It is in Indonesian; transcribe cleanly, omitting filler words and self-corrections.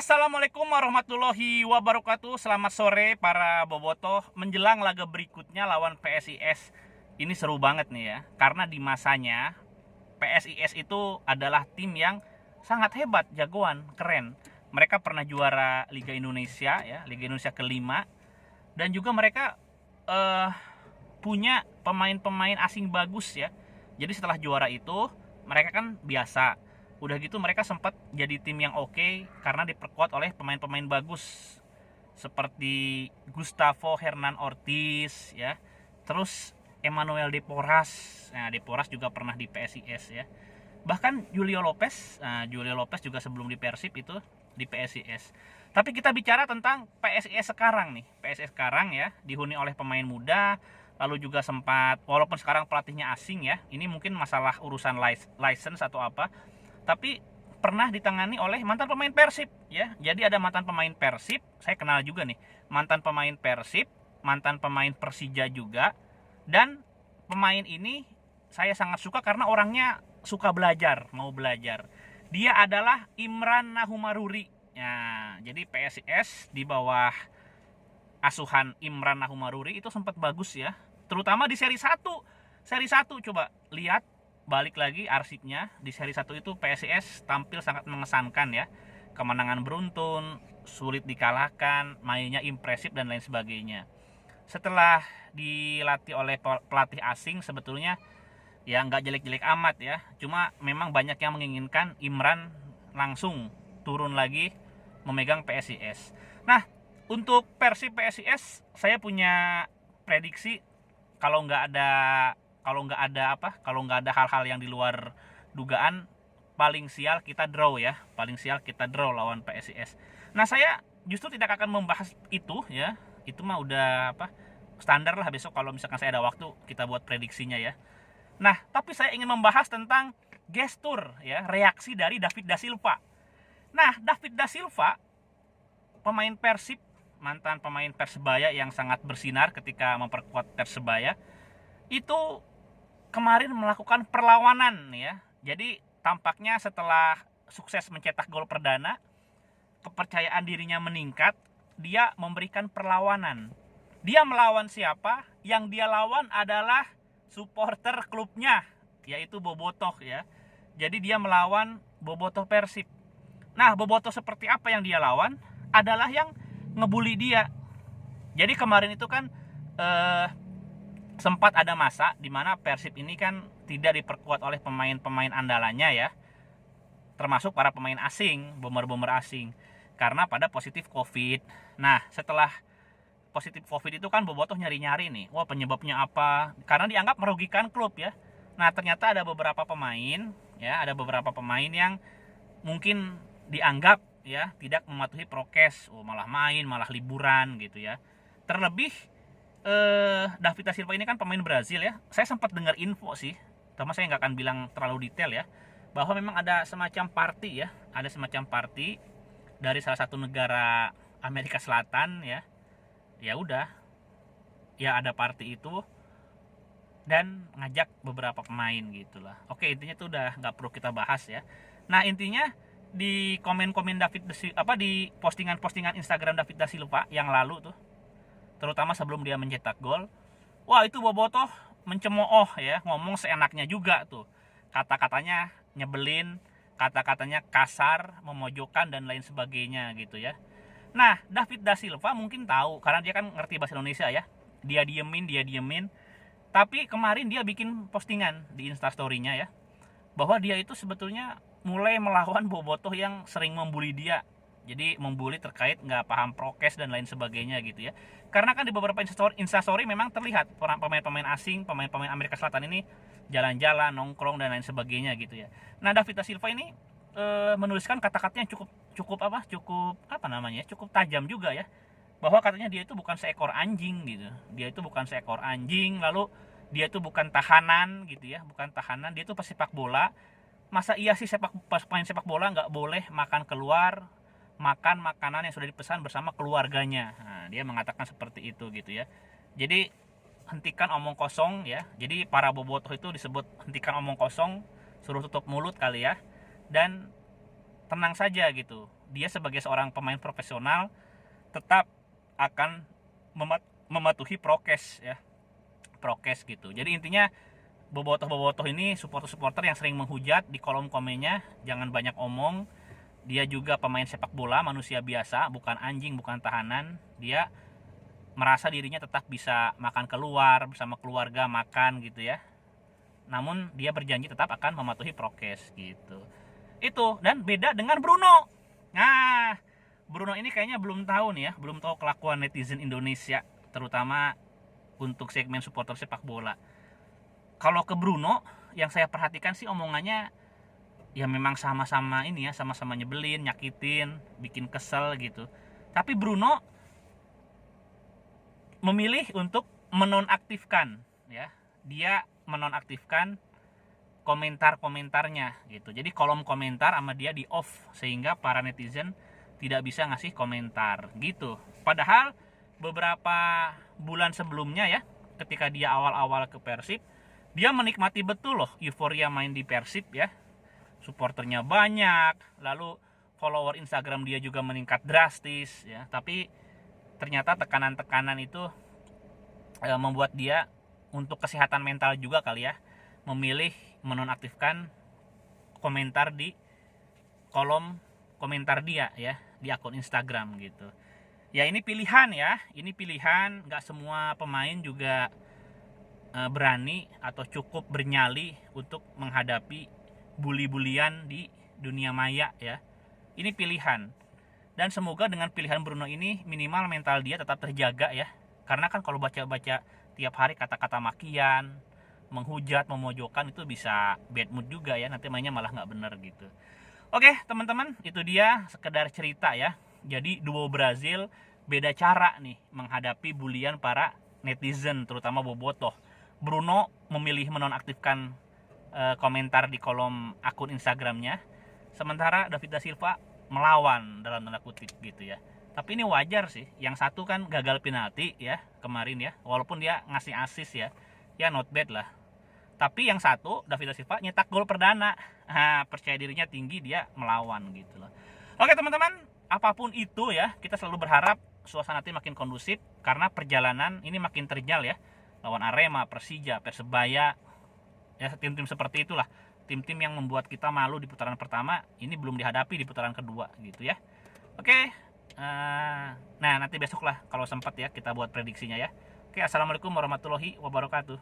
Assalamualaikum warahmatullahi wabarakatuh. Selamat sore para bobotoh. Menjelang laga berikutnya lawan PSIS. Ini seru banget nih ya. Karena di masanya PSIS itu adalah tim yang sangat hebat, jagoan, keren. Mereka pernah juara Liga Indonesia ya, Liga Indonesia kelima. Dan juga mereka punya pemain-pemain asing bagus ya. Jadi setelah juara itu mereka kan biasa. Udah gitu mereka sempat jadi tim yang oke karena diperkuat oleh pemain-pemain bagus seperti Gustavo Hernan Ortiz ya. Terus Emmanuel Deporas. Nah, Deporas juga pernah di PSIS ya. Bahkan Julio Lopez, Julio Lopez juga sebelum di Persib itu di PSIS. Tapi kita bicara tentang PSIS sekarang nih. PSIS sekarang ya, dihuni oleh pemain muda, lalu juga sempat walaupun sekarang pelatihnya asing ya. Ini mungkin masalah urusan license atau apa. Tapi pernah ditangani oleh mantan pemain Persib ya. Jadi ada mantan pemain Persib, saya kenal juga nih. Mantan pemain Persib, mantan pemain Persija juga. Dan pemain ini saya sangat suka karena orangnya suka belajar, mau belajar. Dia adalah Imran Nahumaruri. Ya, jadi PSIS di bawah asuhan Imran Nahumaruri itu sempat bagus ya. Terutama di seri 1. Seri 1 coba lihat, balik lagi arsipnya. Di seri 1 itu PSIS tampil sangat mengesankan ya. Kemenangan beruntun, sulit dikalahkan, mainnya impresif dan lain sebagainya. Setelah dilatih oleh pelatih asing sebetulnya ya nggak jelek-jelek amat ya. Cuma memang banyak yang menginginkan Imran langsung turun lagi memegang PSIS. Nah, untuk Persib PSIS saya punya prediksi kalau nggak ada hal-hal yang di luar dugaan, paling sial kita draw ya, lawan PSIS. Nah, saya justru tidak akan membahas itu ya, itu mah udah standar lah. Besok kalau misalkan saya ada waktu kita buat prediksinya ya. Nah, tapi saya ingin membahas tentang gestur ya, reaksi dari David da Silva. Nah, David da Silva, pemain Persib, mantan pemain Persebaya yang sangat bersinar ketika memperkuat Persebaya, itu kemarin melakukan perlawanan ya. Jadi tampaknya setelah sukses mencetak gol perdana, kepercayaan dirinya meningkat, dia memberikan perlawanan. Dia melawan siapa? Yang dia lawan adalah supporter klubnya, yaitu Bobotoh ya. Jadi dia melawan Bobotoh Persib. Nah, Bobotoh seperti apa yang dia lawan? Adalah yang ngebully dia. Jadi kemarin itu kan sempat ada masa di mana Persib ini kan tidak diperkuat oleh pemain-pemain andalannya ya, termasuk para pemain asing, bomber-bomber asing, karena pada positif COVID. Nah, setelah positif COVID itu kan Bobotoh nyari-nyari nih, wah penyebabnya apa? Karena dianggap merugikan klub ya. Nah, ternyata ada beberapa pemain yang mungkin dianggap ya tidak mematuhi prokes, malah main, malah liburan gitu ya. Terlebih David da Silva ini kan pemain Brazil ya. Saya sempat dengar info sih, tapi saya nggak akan bilang terlalu detail ya, bahwa memang ada semacam party dari salah satu negara Amerika Selatan ya. Ya udah, ya ada party itu dan ngajak beberapa pemain gitulah. Oke, intinya itu udah nggak perlu kita bahas ya. Nah, intinya di komen-komen di postingan Instagram David da Silva yang lalu tuh, terutama sebelum dia mencetak gol, wah itu Bobotoh mencemooh ya, ngomong seenaknya juga tuh. Kata-katanya nyebelin, kata-katanya kasar, memojokkan dan lain sebagainya gitu ya. Nah, David da Silva mungkin tahu karena dia kan ngerti bahasa Indonesia ya. Dia diemin. Tapi kemarin dia bikin postingan di Instastory-nya ya, bahwa dia itu sebetulnya mulai melawan Bobotoh yang sering membuli dia. Jadi membuli terkait nggak paham prokes dan lain sebagainya gitu ya. Karena kan di beberapa Instastory memang terlihat pemain-pemain asing, pemain-pemain Amerika Selatan ini jalan-jalan, nongkrong dan lain sebagainya gitu ya. Nah, David da Silva ini menuliskan kata-katanya cukup tajam juga ya, bahwa katanya dia itu bukan seekor anjing gitu. Lalu dia itu bukan tahanan gitu ya, dia itu pesepak bola. Masa iya sih pemain sepak bola nggak boleh makan keluar, makan makanan yang sudah dipesan bersama keluarganya? Nah, dia mengatakan seperti itu gitu ya. Jadi hentikan omong kosong ya. Jadi para Bobotoh itu disebut hentikan omong kosong, suruh tutup mulut kali ya, dan tenang saja gitu. dia sebagai seorang pemain profesional tetap akan mematuhi prokes ya, prokes gitu. Jadi intinya bobotoh ini supporter yang sering menghujat di kolom komennya jangan banyak omong. Dia juga pemain sepak bola, manusia biasa, bukan anjing, bukan tahanan. Dia merasa dirinya tetap bisa makan keluar bersama keluarga, makan gitu ya. Namun dia berjanji tetap akan mematuhi prokes gitu. Itu, dan beda dengan Bruno. Nah, Bruno ini kayaknya belum tahu nih ya, belum tahu kelakuan netizen Indonesia, terutama untuk segmen supporter sepak bola. Kalau ke Bruno, yang saya perhatikan sih omongannya ya memang sama-sama ini ya, sama-sama nyebelin, nyakitin, bikin kesel gitu. Tapi Bruno memilih untuk menonaktifkan ya. Dia menonaktifkan komentar-komentarnya gitu. Jadi kolom komentar sama dia di off sehingga para netizen tidak bisa ngasih komentar gitu. Padahal beberapa bulan sebelumnya ya, ketika dia awal-awal ke Persib, dia menikmati betul loh euforia main di Persib ya. Supporternya banyak, lalu follower Instagram dia juga meningkat drastis ya. Tapi ternyata tekanan-tekanan itu membuat dia untuk kesehatan mental juga kali ya, memilih menonaktifkan komentar di kolom komentar dia ya, di akun Instagram gitu. Ya ini pilihan ya, ini pilihan. Nggak semua pemain juga berani atau cukup bernyali untuk menghadapi bully-bulian di dunia maya ya. Ini pilihan. Dan semoga dengan pilihan Bruno ini minimal mental dia tetap terjaga ya. Karena kan kalau baca-baca tiap hari kata-kata makian, menghujat, memojokkan, itu bisa bad mood juga ya. Nanti mainnya malah nggak bener gitu. Oke teman-teman, itu dia sekedar cerita ya. Jadi duo Brazil beda cara nih menghadapi bulian para netizen, terutama bobotoh. Bruno memilih menonaktifkan komentar di kolom akun Instagramnya, sementara David da Silva melawan dalam tanda kutip gitu ya. Tapi ini wajar sih, yang satu kan gagal penalti ya kemarin ya, walaupun dia ngasih assist ya, ya not bad lah. Tapi yang satu David da Silva nyetak gol perdana, percaya dirinya tinggi, dia melawan gitu loh. Oke teman-teman, apapun itu ya, kita selalu berharap suasana tim makin kondusif karena perjalanan ini makin terjal ya, lawan Arema, Persija, Persebaya. Ya tim-tim seperti itulah, tim-tim yang membuat kita malu di putaran pertama ini belum dihadapi di putaran kedua gitu ya. Oke, nah nanti besok lah kalau sempat ya kita buat prediksinya ya. Oke, assalamualaikum warahmatullahi wabarakatuh.